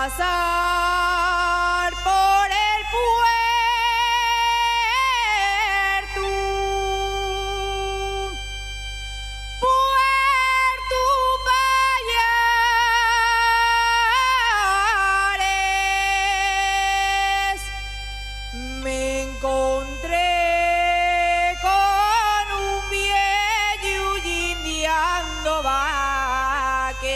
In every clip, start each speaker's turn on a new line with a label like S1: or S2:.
S1: pasar por el puerto, Puerto Payares, me encontré con un viejo indiando vaques.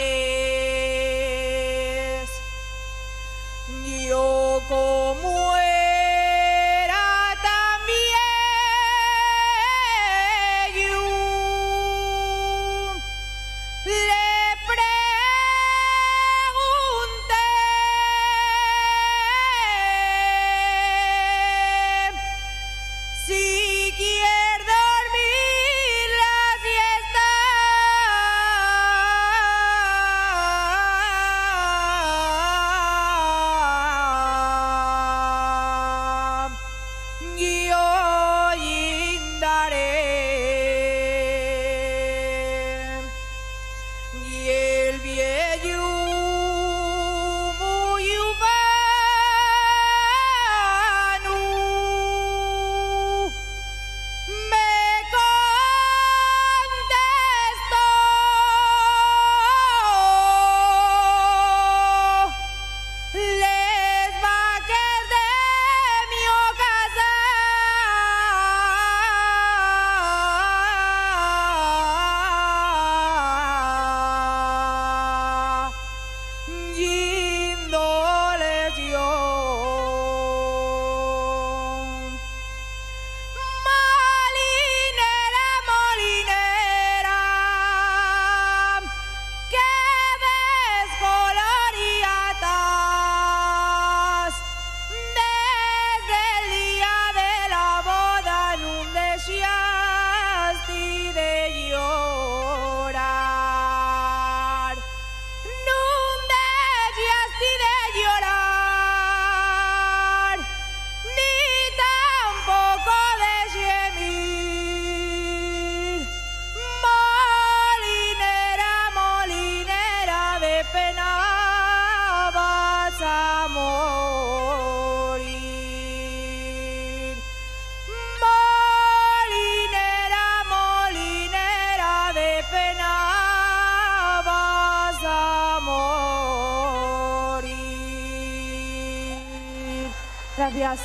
S1: Yo como era también yo, le pregunté si quiere dormir la siesta. Yo indaré y el viejo muy vano me contestó: les vaques de mi casa yíndoles yo. Molinera, molinera, que descolorías desde el día de la boda no dejaste de llorar, no dejaste de llorar, ni tampoco de gemir. Molinera, molinera, de pena vas a morir. Molinera, molinera, de pena vas a morir. Gracias.